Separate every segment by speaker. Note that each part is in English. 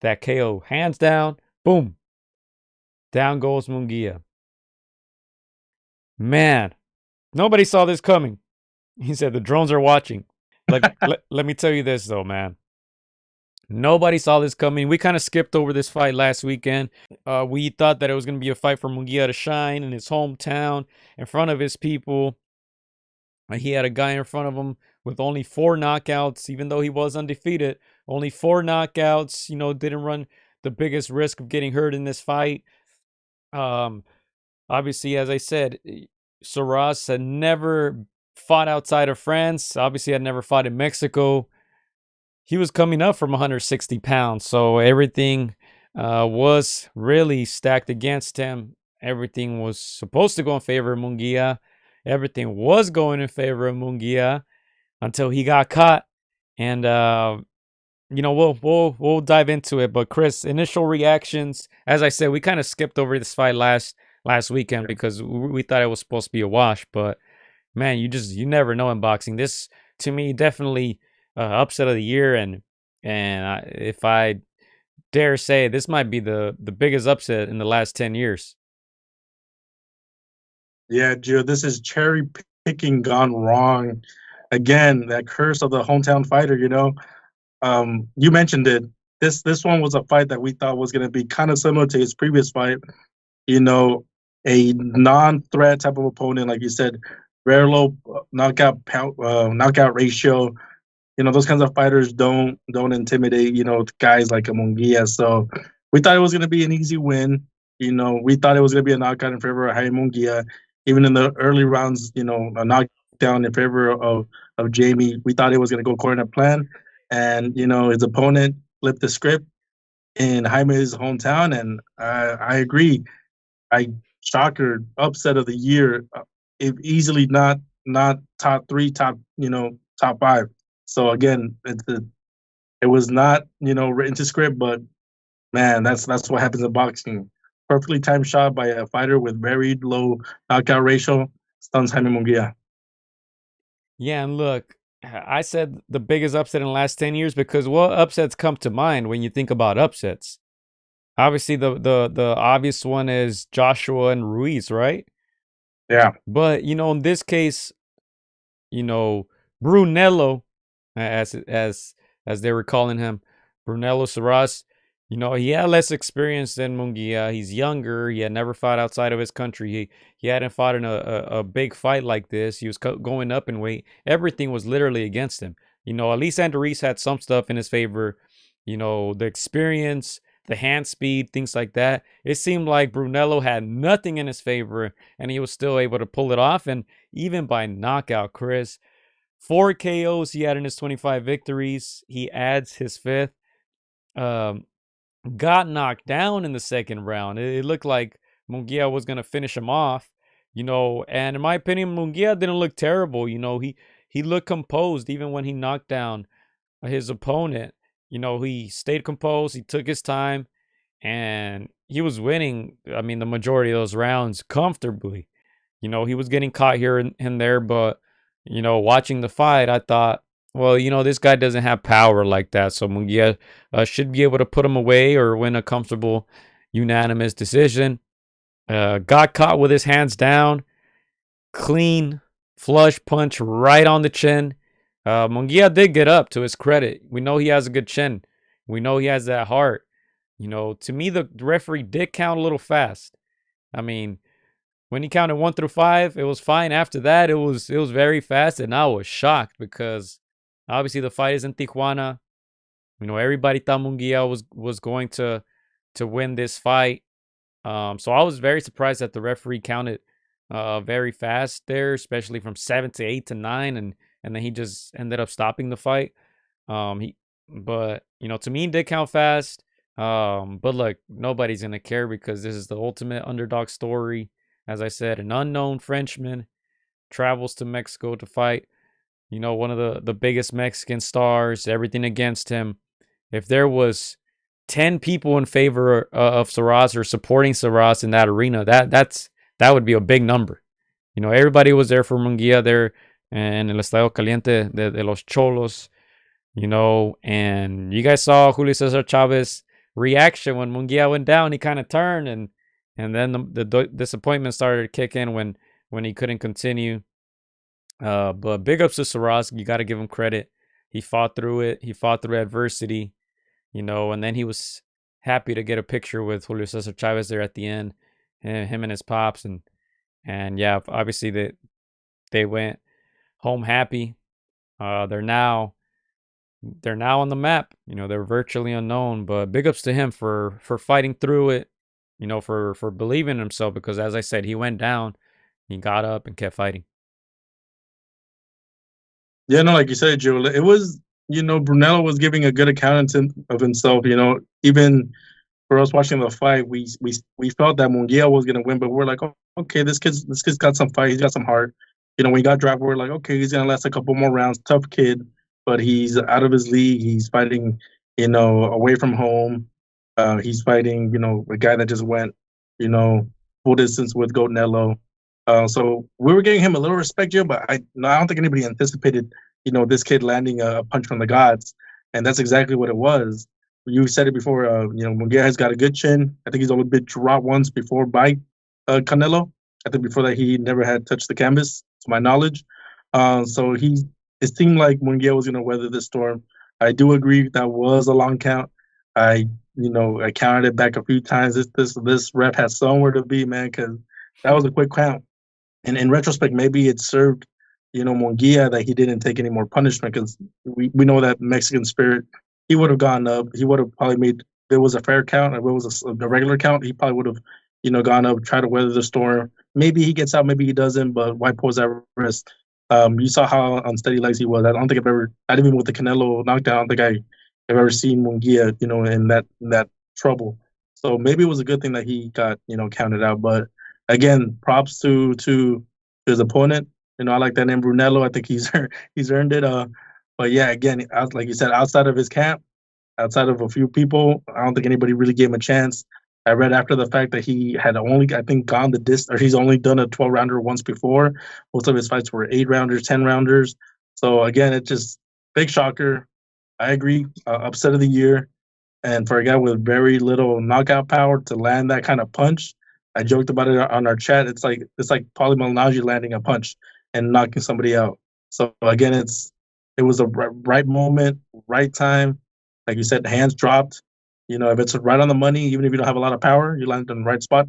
Speaker 1: that KO. Hands down, boom, down goes Munguia. Man, nobody saw this coming. He said the drones are watching. Like, let me tell you this though, man. Nobody saw this coming. We kind of skipped over this fight last weekend. We thought that it was going to be a fight for Munguia to shine in his hometown, in front of his people. He had a guy in front of him with only 4 knockouts, even though he was undefeated. Only 4 knockouts, didn't run the biggest risk of getting hurt in this fight. Um, Obviously, as I said, Surace had never fought outside of France. Obviously, had never fought in Mexico. He was coming up from 160 pounds, so everything was really stacked against him. Everything was supposed to go in favor of Munguia. Everything was going in favor of Munguia until he got caught. And we'll dive into it. But Chris, initial reactions. As I said, we kind of skipped over this fight last weekend because we thought it was supposed to be a wash. But man, you never know in boxing. This to me definitely upset of the year, and if I dare say, this might be the biggest upset in the last 10 years.
Speaker 2: Yeah, Gio, this is cherry picking gone wrong. Again, that curse of the hometown fighter, You mentioned it. This one was a fight that we thought was going to be kind of similar to his previous fight. You know, a non-threat type of opponent, like you said, very low knockout ratio. Those kinds of fighters don't intimidate. Guys like a Munguia. So we thought it was going to be an easy win. We thought it was going to be a knockout in favor of Jaime Munguia. Even in the early rounds, a knockdown in favor of Jamie. We thought it was going to go according to plan. And, his opponent flipped the script in Jaime's hometown. And I agree. Shocker, upset of the year. If easily not top 3, top 5. So again, it was not, written to script, but man, that's what happens in boxing. Perfectly timed shot by a fighter with very low knockout ratio stuns Jaime Munguia.
Speaker 1: Yeah, and look, I said the biggest upset in the last 10 years because what upsets come to mind when you think about upsets? Obviously, the obvious one is Joshua and Ruiz, right?
Speaker 2: Yeah.
Speaker 1: But in this case, Brunello, as they were calling him, Brunello Surace, he had less experience than Munguia. He's younger. He had never fought outside of his country. He hadn't fought in a big fight like this. He was going up in weight. Everything was literally against him. At least Andres had some stuff in his favor. The experience, the hand speed, things like that. It seemed like Brunello had nothing in his favor, and he was still able to pull it off. And even by knockout, Chris, 4 KOs he had in his 25 victories. He adds his 5th. Got knocked down in the second round. It looked like Munguia was going to finish him off, and in my opinion, Munguia didn't look terrible. He looked composed even when he knocked down his opponent. He stayed composed. He took his time, and he was winning. I mean, the majority of those rounds comfortably. He was getting caught here and there, but watching the fight, I thought, well, this guy doesn't have power like that, so Munguia should be able to put him away or win a comfortable, unanimous decision. Got caught with his hands down, clean flush punch right on the chin. Munguia did get up, to his credit. We know he has a good chin. We know he has that heart. To me, the referee did count a little fast. I mean, when he counted 1 through 5, it was fine. After that, it was very fast, and I was shocked because obviously the fight is in Tijuana. Everybody thought Munguia was going to win this fight. So I was very surprised that the referee counted very fast there, especially from 7 to 8 to 9, and then he just ended up stopping the fight. But to me, he did count fast. But look, nobody's gonna care because this is the ultimate underdog story. As I said, an unknown Frenchman travels to Mexico to fight, one of the biggest Mexican stars, everything against him. If there was 10 people in favor of Surace or supporting Surace in that arena, that would be a big number. Everybody was there for Munguia there in El Estadio Caliente de los Cholos, and you guys saw Julio Cesar Chavez reaction when Munguia went down. He kind of turned, and then the disappointment started to kick in when he couldn't continue. But big ups to Surace. You got to give him credit. He fought through it. He fought through adversity, and then he was happy to get a picture with Julio Cesar Chavez there at the end, and him and his pops, and yeah, obviously they went home happy. They're now on the map. They're virtually unknown, but big ups to him for fighting through it. For believing in himself, because as I said, he went down, he got up and kept fighting.
Speaker 2: Yeah, no, like you said, Joe, it was, Brunello was giving a good account of himself. Even for us watching the fight, we felt that Munguia was gonna win, but we're like, oh, okay, this kid's got some fight, he's got some heart. When he got dropped, we're like, okay, he's gonna last a couple more rounds. Tough kid, but he's out of his league. He's fighting, away from home. He's fighting, a guy that just went, you know, full distance with Goat. So we were giving him a little respect, Joe, but no, I don't think anybody anticipated, this kid landing a punch from the gods, and that's exactly what it was. You said it before. Munguia has got a good chin. I think he's only been dropped once before by Canelo. I think before that he never had touched the canvas, to my knowledge. So it seemed like Munguia was going to weather this storm. I do agree that was a long count. I counted it back a few times. This ref has somewhere to be, man, because that was a quick count. And in retrospect, maybe it served, Munguia that he didn't take any more punishment, because we know that Mexican spirit, he would have gone up. He would have probably made, if it was a fair count, if it was a regular count, he probably would have, gone up, try to weather the storm. Maybe he gets out, maybe he doesn't, but why pose that risk? You saw how unsteady legs he was. I don't think I've ever, not even with the Canelo knockdown, I don't think I've ever seen Munguia, in that trouble. So maybe it was a good thing that he got, counted out. But again, props to his opponent. I like that name, Brunello. I think he's earned it. But yeah, again, like you said, outside of his camp, outside of a few people, I don't think anybody really gave him a chance. I read after the fact that he had only, I think, gone the distance, or he's only done a 12-rounder once before. Most of his fights were 8-rounders, 10-rounders. So again, it's just big shocker. I agree. Upset of the year. And for a guy with very little knockout power to land that kind of punch, I joked about it on our chat. It's like Paulie Malignaggi landing a punch and knocking somebody out. So again, it was a right moment, right time. Like you said, hands dropped. If it's right on the money, even if you don't have a lot of power, you land in the right spot,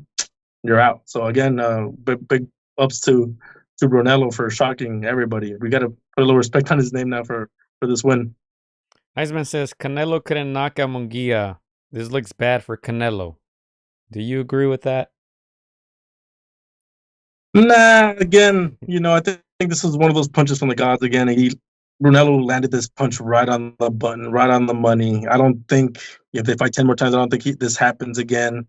Speaker 2: you're out. So again, big ups to Brunello for shocking everybody. We got to put a little respect on his name now for this win.
Speaker 1: Heisman says Canelo couldn't knock out Munguia. This looks bad for Canelo. Do you agree with that?
Speaker 2: Nah, again, I think this is one of those punches from the gods again. Brunello landed this punch right on the button, right on the money. I don't think if they fight 10 more times, I don't think this happens again.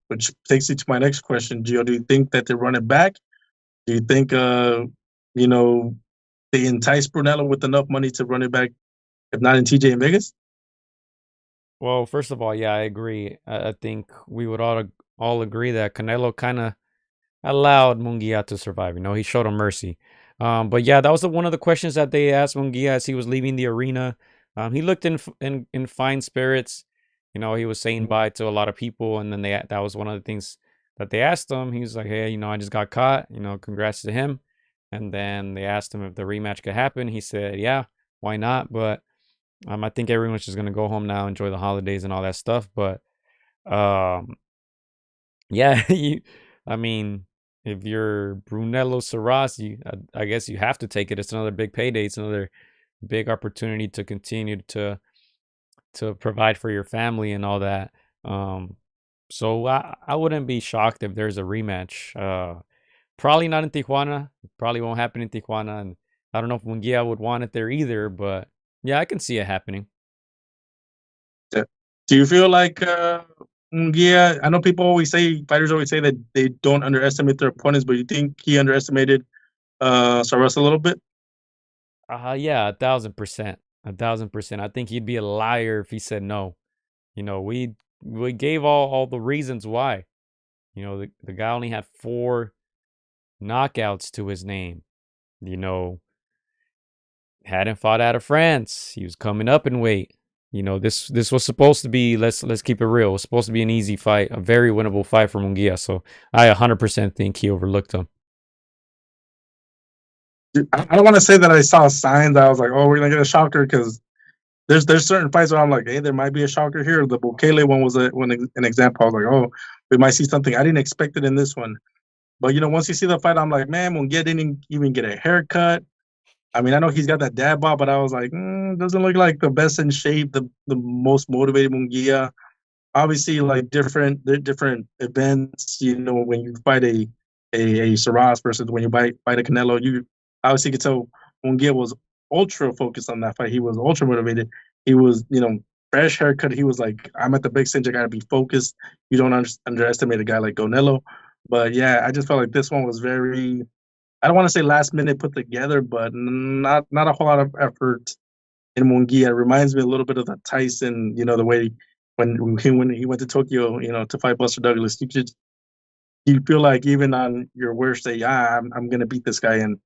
Speaker 2: Which takes me to my next question, Gio. Do you think that they run it back? Do you think, you know, they entice Brunello with enough money to run it back, if not in TJ in Vegas?
Speaker 1: Well, first of all, yeah, I agree. I think we would all agree that Canelo kind of allowed Munguia to survive. He showed him mercy. But yeah, that was one of the questions that they asked Munguia as he was leaving the arena. He looked in fine spirits. He was saying bye to a lot of people, and then that was one of the things that they asked him. He was like, "Hey, I just got caught. Congrats to him." And then they asked him if the rematch could happen. He said, "Yeah, why not?" But I think everyone's just gonna go home now, enjoy the holidays and all that stuff. But um, yeah, I mean, if you're Brunello Surace, I guess you have to take it. It's another big payday. It's another big opportunity to continue to provide for your family and all that. So I wouldn't be shocked if there's a rematch. Probably not in Tijuana. Probably won't happen in Tijuana, and I don't know if Munguia would want it there either. But yeah, I can see it happening.
Speaker 2: Yeah. Do you feel like, yeah, I know fighters always say that they don't underestimate their opponents, but you think he underestimated Saras a little bit?
Speaker 1: Yeah, 1,000%, 1,000%. I think he'd be a liar if he said no. We gave all the reasons why. The guy only had 4 knockouts to his name. You know, hadn't fought out of France. He was coming up in weight. This was supposed to be, let's keep it real. It was supposed to be an easy fight, a very winnable fight for Munguia. So I 100% think he overlooked him.
Speaker 2: I don't want to say that I saw signs. I was like, oh, we're gonna get a shocker because there's certain fights where I'm like, hey, there might be a shocker here. The Bukele one was an example. I was like, oh, we might see something. I didn't expect it in this one. But once you see the fight, I'm like, man, Munguia didn't even get a haircut. I mean, I know he's got that dad bod, but I was like, doesn't look like the best in shape, the most motivated Munguia. Obviously, like different events. When you fight a Surace versus when you fight a Canelo, you obviously could tell Munguia was ultra focused on that fight. He was ultra motivated. He was, fresh haircut. He was like, I'm at the big stage. I gotta be focused. You don't underestimate a guy like Canelo. But yeah, I just felt like this one was very, I don't want to say last minute put together, but not a whole lot of effort in Munguia. It reminds me a little bit of the Tyson, the way when he went to Tokyo, to fight Buster Douglas. You feel like even on your worst day, I'm gonna beat this guy, and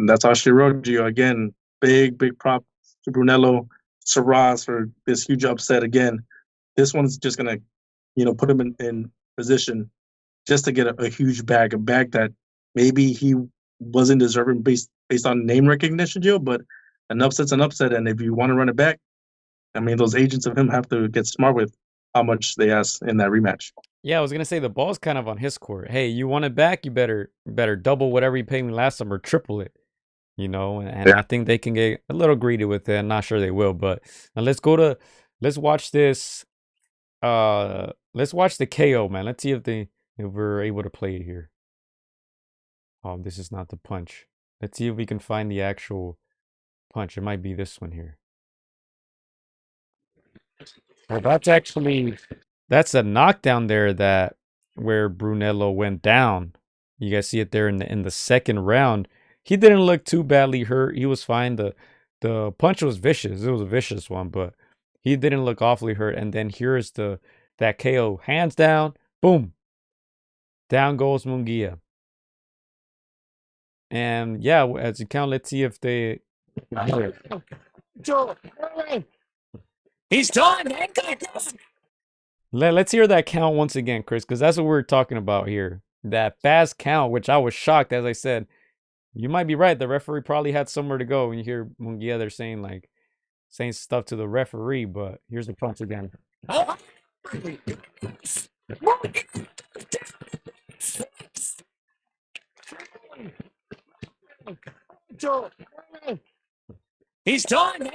Speaker 2: that's how she wrote you again. Big prop to Brunello Surace for this huge upset again. This one's just gonna, put him in position just to get a huge bag, a bag that maybe he wasn't deserving based on name recognition, Joe. But an upset's an upset, and if you want to run it back, I mean, those agents of him have to get smart with how much they ask in that rematch.
Speaker 1: Yeah, I was gonna say the ball's kind of on his court. Hey, you want it back? You better double whatever you paid me last time or triple it. And
Speaker 2: Yeah.
Speaker 1: I think they can get a little greedy with it. I'm not sure they will, but now let's watch this. Let's watch the KO, man. Let's see if we're able to play it here. This is not the punch. Let's see if we can find the actual punch. It might be this one here. Well, that's a knockdown there that where Brunello went down. You guys see it there in the second round. He didn't look too badly hurt. He was fine. The punch was vicious. It was a vicious one, but he didn't look awfully hurt. And then here's that KO. Hands down. Boom. Down goes Munguia. And yeah, as you count, let's see if they He's done. Let's hear that count once again, Chris, because that's what we're talking about here. That fast count, which I was shocked, as I said. You might be right. The referee probably had somewhere to go when you hear Munguia they're saying stuff to the referee, but here's the punch again. He's done.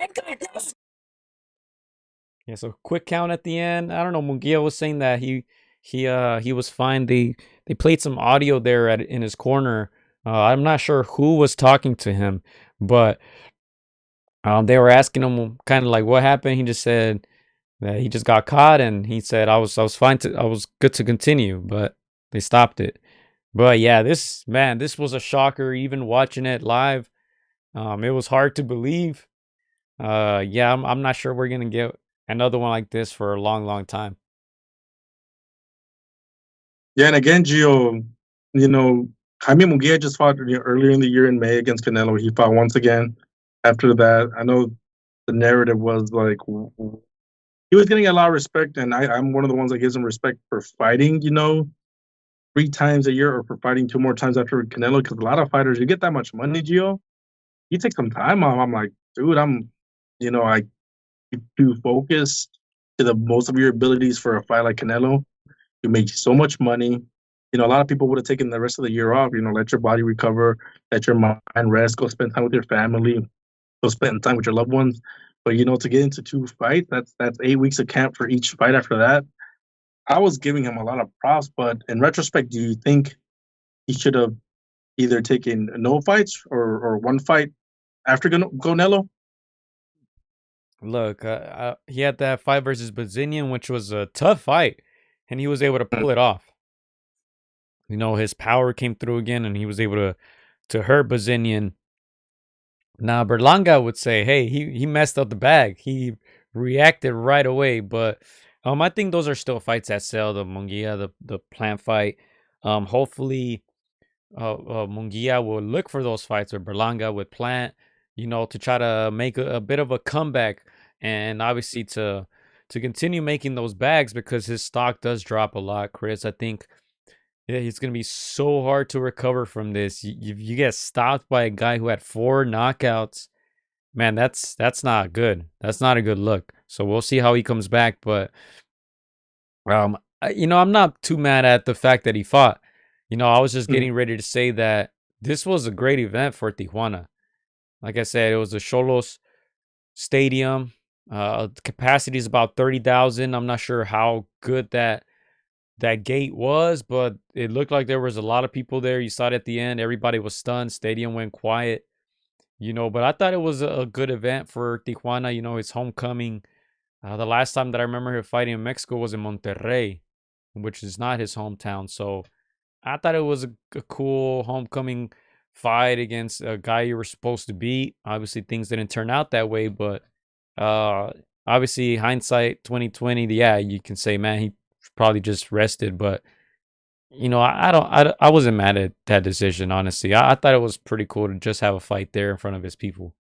Speaker 1: Yeah, so quick count at the end. I don't know. Munguia was saying that he was fine. They played some audio there in his corner. I'm not sure who was talking to him, but they were asking him kind of like what happened. He just said that he just got caught, and he said I was fine I was good to continue, but they stopped it. But yeah, this was a shocker. Even watching it live, it was hard to believe. Yeah, I'm not sure we're gonna get another one like this for a long time.
Speaker 2: Yeah, and again, Gio, you know, Jaime Munguia just fought earlier in the year in May against Canelo. He fought once again. After that, I know the narrative was like he was getting a lot of respect, and I'm one of the ones that gives him respect for fighting, 3 times a year or for fighting 2 more times after Canelo. Because a lot of fighters, you get that much money, Gio, you take some time off. I'm like, dude, I do focus to the most of your abilities for a fight like Canelo. You make so much money. A lot of people would have taken the rest of the year off. Let your body recover, let your mind rest, go spend time with your family, go spend time with your loved ones. But to get into 2 fights, that's 8 weeks of camp for each fight. After that, I was giving him a lot of props. But in retrospect, do you think he should have either taken no fights or one fight after Gonello?
Speaker 1: Look, he had that fight versus Bazinian, which was a tough fight, and he was able to pull it off. His power came through again, and he was able to hurt Bazinian. Now, Berlanga would say, "Hey, he messed up the bag. He reacted right away." But I think those are still fights that sell. The Munguia, the plant fight. Hopefully, Munguia will look for those fights with Berlanga with Plant, to try to make a bit of a comeback and obviously to continue making those bags because his stock does drop a lot, Chris. I think yeah, it's gonna be so hard to recover from this. You get stopped by a guy who had 4 knockouts. Man, that's not good. That's not a good look. So we'll see how he comes back. But I'm not too mad at the fact that he fought. I was just
Speaker 2: Mm.
Speaker 1: getting ready to say that this was a great event for Tijuana. Like I said, it was the Cholos Stadium. The capacity is about 30,000. I'm not sure how good that gate was, but it looked like there was a lot of people there. You saw it at the end. Everybody was stunned. Stadium went quiet. But I thought it was a good event for Tijuana. His homecoming. The last time that I remember him fighting in Mexico was in Monterrey, which is not his hometown. So I thought it was a cool homecoming fight against a guy you were supposed to beat. Obviously, things didn't turn out that way, but uh, obviously, hindsight 2020. Yeah, you can say, man, he probably just rested, but I wasn't mad at that decision. Honestly, I thought it was pretty cool to just have a fight there in front of his people.